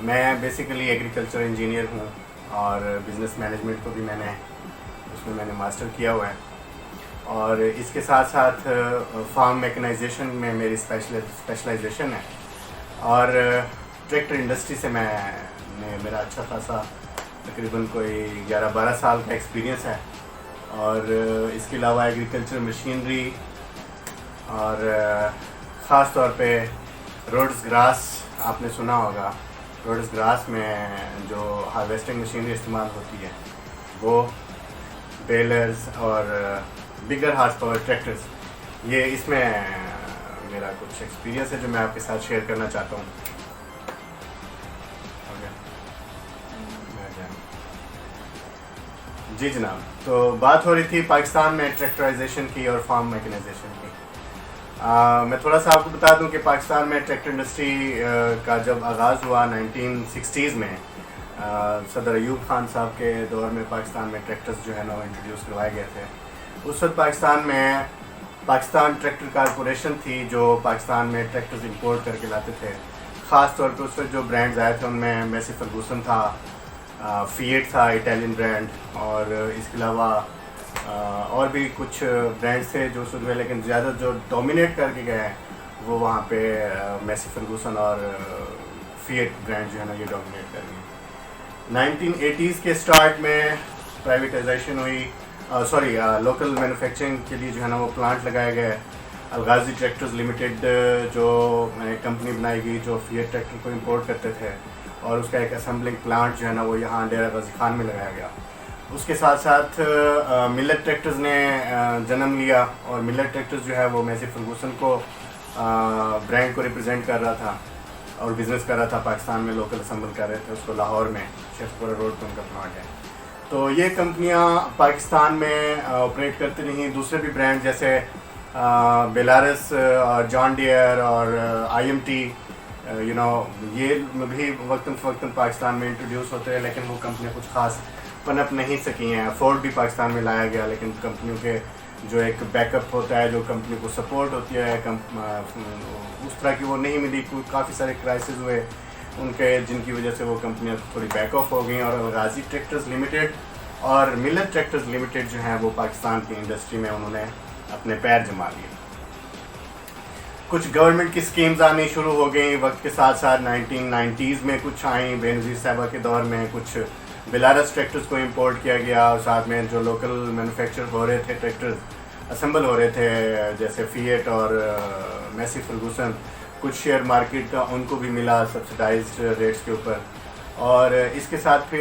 میں basically agriculture engineer ہوں اور بزنس مینجمنٹ کو بھی میں نے ماسٹر کیا ہوا ہے، اور اس کے ساتھ ساتھ فارم میکنائزیشن میں میری اسپیشلائزیشن ہے، اور ٹریکٹر انڈسٹری سے میرا اچھا خاصا تقریباً کوئی 11-12 سال کا ایکسپیرینس ہے، اور اس کے علاوہ ایگریکلچر مشینری اور خاص طور پہ روڈز گراس آپ نے سنا ہوگا، روڈز گراس میں جو ہارویسٹنگ مشینری استعمال ہوتی ہے وہ بیلرز اور بگر ہارس پاور ٹریکٹرز، یہ اس میں میرا کچھ ایکسپیرینس ہے جو میں آپ کے ساتھ شیئر کرنا چاہتا ہوں۔ جی جناب، تو بات ہو رہی تھی پاکستان میں ٹریکٹرائزیشن کی اور فارم میکنائزیشن کی۔ میں تھوڑا سا آپ کو بتا دوں کہ پاکستان میں ٹریکٹر انڈسٹری کا جب آغاز ہوا 1960s میں، صدر ایوب خان صاحب کے دور میں پاکستان میں ٹریکٹرز جو ہے نا انٹروڈیوس کروائے گئے تھے۔ اس وقت پاکستان میں پاکستان ٹریکٹر کارپوریشن تھی جو پاکستان میں ٹریکٹرز امپورٹ کر کے لاتے تھے۔ خاص طور پہ اس وقت جو برانڈز آئے تھے ان میں میسی فرگوسن تھا، فیٹ تھا اٹیلین برانڈ، اور اس کے علاوہ اور بھی کچھ برانڈس تھے جو اس وقت، لیکن زیادہ جو ڈومینیٹ کر کے گئے ہیں وہ وہاں پہ میسی فرگوسن اور فیٹ برانڈ جو ہے نا یہ ڈومینیٹ کر گئے۔ 1980s کے سٹارٹ میں پرائیویٹائزیشن ہوئی، لوکل مینوفیکچرنگ کے لیے جو ہے نا وہ پلانٹ لگائے گئے۔ الغازی ٹریکٹرز لمیٹڈ جو کمپنی بنائی گئی جو فیٹ ٹریکٹر کو امپورٹ کرتے تھے، اور اس کا ایک اسمبلنگ پلانٹ جو ہے نا وہ یہاں ڈیرہ غازی خان میں لگایا گیا۔ اس کے ساتھ ساتھ ملٹ ٹریکٹرز نے جنم لیا، اور ملٹ ٹریکٹرز جو ہے وہ میسی فرگوسن کو برانڈ کو ریپرزینٹ کر رہا تھا اور بزنس کر رہا تھا پاکستان میں، لوکل اسمبل کر رہے تھے اس کو لاہور میں، شیخ پورہ روڈ پہ ان کا پلانٹ ہے۔ تو یہ کمپنیاں پاکستان میں آپریٹ کرتی رہیں۔ دوسرے بھی برانڈ جیسے بیلارس اور جان ڈیئر اور IMT یہ بھی وقتاً فوقتاً پاکستان میں انٹروڈیوس ہوتے ہیں، لیکن وہ کمپنیاں کچھ خاص پنپ نہیں سکی ہیں۔ فورڈ بھی پاکستان میں لایا گیا، لیکن کمپنیوں کے جو ایک بیک اپ ہوتا ہے، جو کمپنی کو سپورٹ ہوتی ہے اس طرح کی وہ نہیں ملی۔ کافی سارے کرائسز ہوئے ان کے، جن کی وجہ سے وہ کمپنیاں تھوڑی بیک آف ہو گئیں، اور الغازی ٹریکٹرز لمیٹڈ اور ملت ٹریکٹرز لمیٹڈ جو ہیں وہ پاکستان کی انڈسٹری میں انہوں نے اپنے پیر جما لیے۔ کچھ گورنمنٹ کی سکیمز آنی شروع ہو گئیں وقت کے ساتھ ساتھ۔ 1990s میں کچھ آئیں، بے نظیر صاحبہ کے دور میں کچھ بیلارس ٹریکٹرز کو امپورٹ کیا گیا، اور ساتھ میں جو لوکل مینوفیکچر ہو رہے تھے ٹریکٹرز اسمبل ہو رہے تھے جیسے فیٹ اور میسی فرگوسن، کچھ شیئر مارکیٹ کا ان کو بھی ملا سبسڈائزڈ ریٹس کے اوپر۔ اور اس کے ساتھ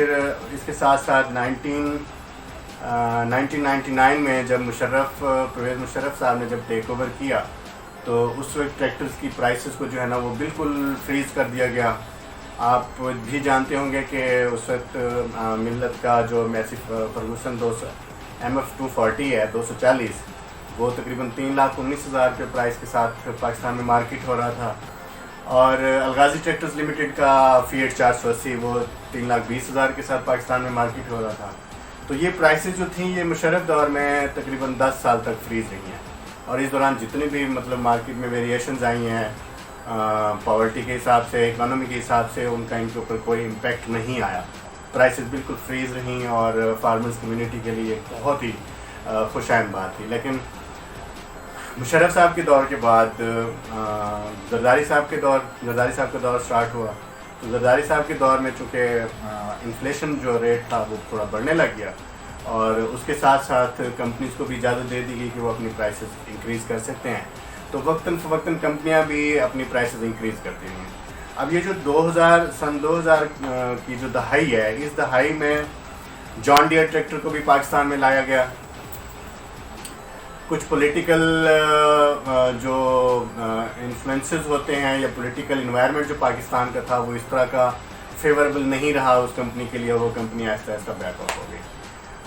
ساتھ 1999 میں جب پرویز مشرف صاحب نے جب ٹیک اوور کیا تو اس وقت ٹریکٹرز کی پرائسز کو جو ہے نا وہ بالکل فریز کر دیا گیا۔ آپ بھی جانتے ہوں گے کہ اس وقت ملت کا جو میسی فرگوسن MF 240 ہے 240، وہ تقریباً 3,19,000 کے پرائس کے ساتھ پاکستان میں مارکیٹ ہو رہا تھا، اور الغازی ٹریکٹرز لمیٹڈ کا فیٹ 480 وہ 3,20,000 کے ساتھ پاکستان میں مارکیٹ ہو رہا تھا۔ تو یہ پرائسز جو تھیں یہ مشرف دور میں تقریباً 10 سال تک فریز رہی ہیں، اور اس دوران جتنی بھی مارکیٹ میں ویریشنز آئی ہیں پاورٹی کے حساب سے، اکانومی کے حساب سے، ان کا ان کے اوپر کوئی امپیکٹ نہیں آیا۔ پرائسز بالکل فریز رہیں، اور فارمرز کمیونٹی کے لیے ایک بہت ہی خوشائند بات تھی۔ لیکن مشرف صاحب کے دور کے بعد زرداری صاحب کا دور سٹارٹ ہوا، تو زرداری صاحب کے دور میں چونکہ انفلیشن جو ریٹ تھا وہ تھوڑا بڑھنے لگ گیا، اور اس کے ساتھ ساتھ کمپنیز کو بھی اجازت دے دی گئی کہ وہ اپنی پرائسز انکریز کر سکتے ہیں، تو وقتاً فوقتاً کمپنیاں بھی اپنی پرائسز انکریز کرتی ہیں۔ اب یہ جو سن 2000 کی جو دہائی ہے، اس دہائی میں جان ڈیئر ٹریکٹر کو بھی پاکستان میں لایا گیا۔ کچھ پولیٹیکل جو انفلوئنسز ہوتے ہیں یا پولیٹیکل انوائرمنٹ جو پاکستان کا تھا وہ اس طرح کا فیوریبل نہیں رہا اس کمپنی کے لیے، وہ کمپنی آہستہ آہستہ بیک آف ہو گئی۔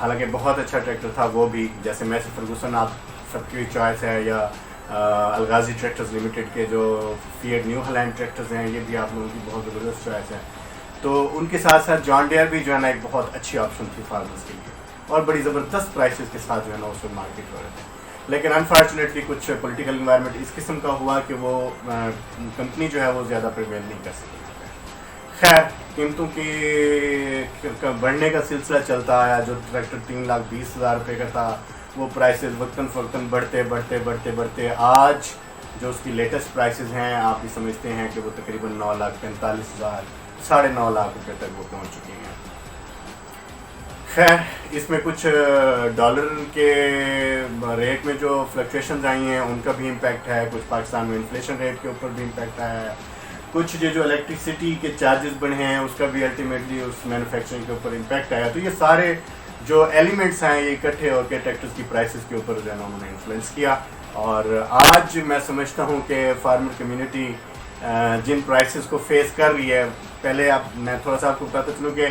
حالانکہ بہت اچھا ٹریکٹر تھا وہ بھی، جیسے میسی فرگوسن آپ سب کی چوائس ہے، یا الغازی ٹریکٹرز لمیٹڈ کے جو فیٹ نیو ہلینڈ ٹریکٹرز ہیں یہ بھی آپ لوگوں کی بہت زبردست چوائس ہے۔ تو ان کے ساتھ ساتھ جان ڈیئر بھی جو ہے نا ایک بہت اچھی آپشن تھی فارمرز کے لیے، اور بڑی زبردست پرائسز کے ساتھ جو ہے نا اس میں مارکیٹ ہو رہے تھے۔ لیکن انفارچونیٹلی کچھ پولیٹیکل انوائرمنٹ اس قسم کا ہوا کہ وہ کمپنی جو ہے وہ زیادہ پریویل نہیں کر سکی۔ خیر قیمتوں کی بڑھنے کا سلسلہ چلتا آیا. جو ٹریکٹر 3,20,000 روپے کا تھا وہ پرائسز وقتاً فوقتاً بڑھتے آج جو اس کی لیٹسٹ پرائسز ہیں آپ بھی سمجھتے ہیں کہ وہ تقریباً 9,45,000 9.5 لاکھ روپے تک وہ پہنچ چکی ہیں. خیر اس میں کچھ ڈالر کے ریٹ میں جو فلکچویشنز آئی ہیں ان کا بھی امپیکٹ ہے, کچھ پاکستان میں انفلیشن ریٹ کے اوپر بھی امپیکٹ آیا ہے, کچھ جو الیکٹریسٹی کے چارجز بڑھے ہیں اس کا بھی الٹیمیٹلی اس مینوفیکچرنگ کے اوپر امپیکٹ آیا. تو یہ سارے جو ایلیمنٹس ہیں یہ اکٹھے ہو کے ٹریکٹرز کی پرائسز کے اوپر جو ہے نا انہوں نے انفلوئنس کیا. اور آج میں سمجھتا ہوں کہ فارمر کمیونٹی جن پرائسز کو فیس کر رہی ہے, پہلے میں تھوڑا سا آپ کو بتاتا چلوں کہ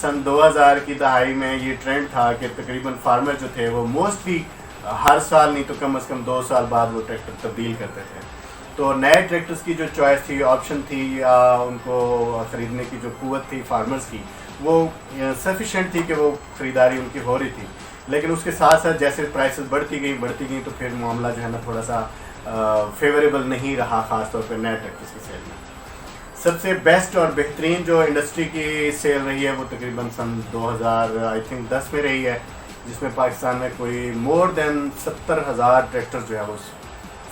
سن 2000 کی دہائی میں یہ ٹرینڈ تھا کہ تقریباً فارمر جو تھے وہ موسٹلی ہر سال نہیں تو کم از کم 2 سال بعد وہ ٹریکٹر تبدیل کرتے تھے. تو نئے ٹریکٹرز کی جو چوائس تھی, آپشن تھی, یا ان کو خریدنے کی جو قوت تھی فارمرز کی, وہ سفیشینٹ تھی کہ وہ خریداری ان کی ہو رہی تھی. لیکن اس کے ساتھ ساتھ جیسے پرائسز بڑھتی گئیں تو پھر معاملہ جو ہے نا تھوڑا سا فیوریبل نہیں رہا, خاص طور پہ نئے ٹریکٹرز کی سیل میں. سب سے بیسٹ اور بہترین جو انڈسٹری کی سیل رہی ہے وہ تقریباً سن 2010 میں رہی ہے, جس میں پاکستان میں کوئی مور دین 70,000 ٹریکٹر جو ہے وہ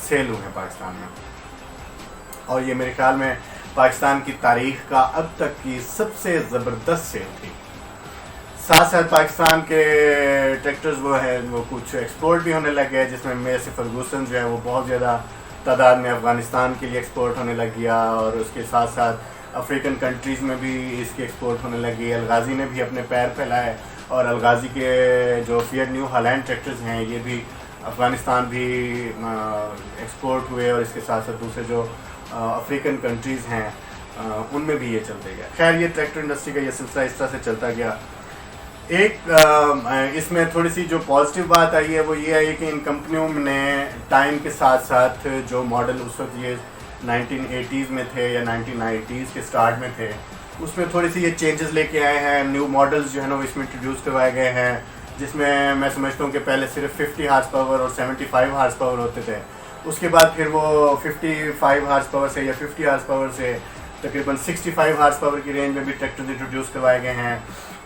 سیل ہوئے ہیں پاکستان میں. اور یہ میرے خیال میں پاکستان کی تاریخ کا اب تک کی سب سے زبردست سیل تھی. ساتھ ساتھ پاکستان کے ٹریکٹرز وہ ہیں وہ کچھ ایکسپورٹ بھی ہونے لگ گئے, جس میں میسے فرگوسن جو ہے وہ بہت زیادہ تعداد میں افغانستان کے لیے ایکسپورٹ ہونے لگ گیا, اور اس کے ساتھ ساتھ افریقن کنٹریز میں بھی اس کی ایکسپورٹ ہونے لگی. الغازی نے بھی اپنے پیر پھیلائے, اور الغازی کے جو فیٹ نیو ہالینڈ ٹریکٹرز ہیں یہ بھی افغانستان بھی ایکسپورٹ ہوئے, اور اس کے ساتھ ساتھ دوسرے جو افریقن کنٹریز ہیں ان میں بھی یہ چلتے گیا. خیر یہ ٹریکٹر انڈسٹری کا یہ سلسلہ اس طرح سے چلتا گیا. ایک اس میں تھوڑی سی جو پازیٹیو بات آئی ہے وہ یہ ہے کہ ان کمپنیوں نے ٹائم کے ساتھ ساتھ جو ماڈل اس وقت یہ 1980s میں تھے یا 1990s کے سٹارٹ میں تھے, اس میں تھوڑی سی یہ چینجز لے کے آئے ہیں. نیو ماڈلز جو ہے نا وہ اس میں انٹروڈیوس کروائے گئے ہیں, جس میں سمجھتا ہوں کہ پہلے صرف 50 ہارس پاور اور 75 ہارس پاور ہوتے تھے. اس کے بعد پھر وہ 55 ہارس پاور سے یا 50 ہارس پاور سے تقریباً 65 ہارس پاور کی رینج میں بھی ٹریکٹرز انٹروڈیوس کروائے گئے ہیں.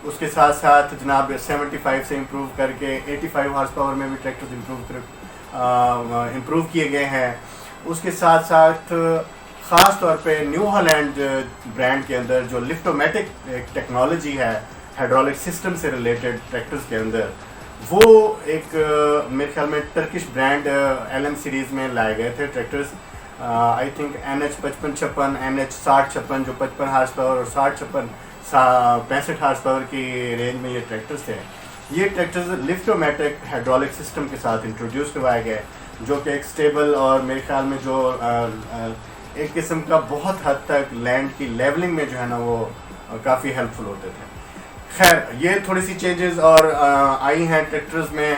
اس کے ساتھ ساتھ جناب 75 سے امپروو کر کے 85 ہارس پاور میں بھی ٹریکٹرز امپروو کیے گئے ہیں. اس کے ساتھ ساتھ خاص طور پہ نیو ہالینڈ برانڈ کے اندر جو لفٹومیٹک ٹیکنالوجی ہے ہائیڈرولک سسٹم سے ریلیٹڈ ٹریکٹرز کے اندر, وہ ایک میرے خیال میں ٹرکش برانڈ LM سیریز میں لائے گئے تھے tractors. I think NH 5556 NH 6056 جو 55 ہارس پاور اور 65 ہارس پاور کی رینج میں یہ ٹریکٹرز تھے. یہ ٹریکٹرز لفٹومیٹک ہائیڈرولک سسٹم کے ساتھ انٹروڈیوس کروائے گئے, جو کہ ایک سٹیبل اور میرے خیال میں جو ایک قسم کا بہت حد تک لینڈ کی لیولنگ میں جو ہے نا وہ کافی ہیلپ فل ہوتے تھے. خیر یہ تھوڑی سی چینجز اور آئی ہیں ٹریکٹرز میں,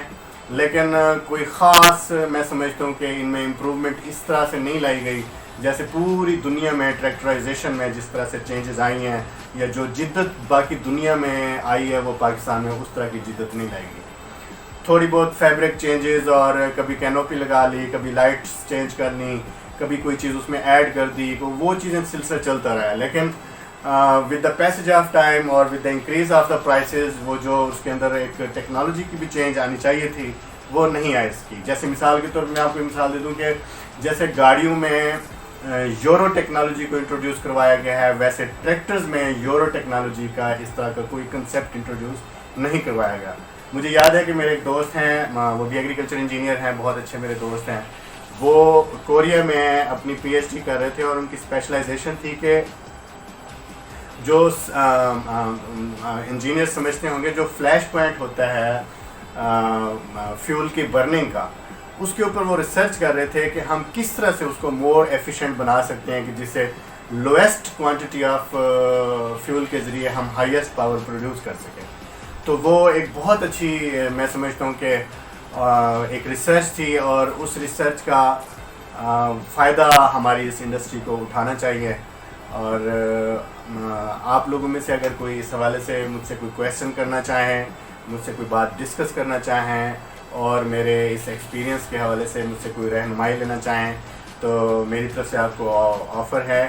لیکن کوئی خاص میں سمجھتا ہوں کہ ان میں امپروومنٹ اس طرح سے نہیں لائی گئی جیسے پوری دنیا میں ٹریکٹرائزیشن میں جس طرح سے چینجز آئی ہیں, یا جو جدت باقی دنیا میں آئی ہے وہ پاکستان میں اس طرح کی جدت نہیں لائی گئی. تھوڑی بہت فیبرک چینجز اور کبھی کینوپی لگا لی, کبھی لائٹس چینج کر لی, کبھی کوئی چیز اس میں ایڈ کر دی, وہ چیزیں سلسلہ چلتا رہا ہے. لیکن with the passage of time اور with the increase of the prices وہ جو اس کے اندر ایک ٹیکنالوجی کی بھی چینج آنی چاہیے تھی وہ نہیں آئی اس کی. جیسے مثال کے طور پر میں آپ کو مثال دے دوں کہ جیسے گاڑیوں میں یورو ٹیکنالوجی کو انٹروڈیوس کروایا گیا ہے, ویسے ٹریکٹرز میں یورو ٹیکنالوجی کا اس طرح کا کوئی کنسیپٹ انٹروڈیوس نہیں کروایا گیا. مجھے یاد ہے کہ میرے ایک دوست ہیں, وہ بھی ایگریکلچر انجینئر ہیں, بہت اچھے میرے دوست ہیں, وہ کوریا میں اپنی PhD کر رہے تھے اور ان کی اسپیشلائزیشن تھی کہ جو انجینئر سمجھتے ہوں گے جو فلیش پوائنٹ ہوتا ہے فیول کی برننگ کا, اس کے اوپر وہ ریسرچ کر رہے تھے کہ ہم کس طرح سے اس کو مور ایفیشینٹ بنا سکتے ہیں کہ جس سے لویسٹ کوانٹٹی آف فیول کے ذریعے ہم ہائیسٹ پاور پروڈیوس کر سکیں. تو وہ ایک بہت اچھی میں سمجھتا ہوں کہ ایک ریسرچ تھی, اور اس ریسرچ کا فائدہ ہماری اس انڈسٹری کو اٹھانا چاہیے. اور آپ لوگوں میں سے اگر کوئی اس حوالے سے مجھ سے کوئی کویشچن کرنا چاہیں, مجھ سے کوئی بات ڈسکس کرنا چاہیں, اور میرے اس ایکسپیرینس کے حوالے سے مجھ سے کوئی رہنمائی لینا چاہیں, تو میری طرف سے آپ کو آفر ہے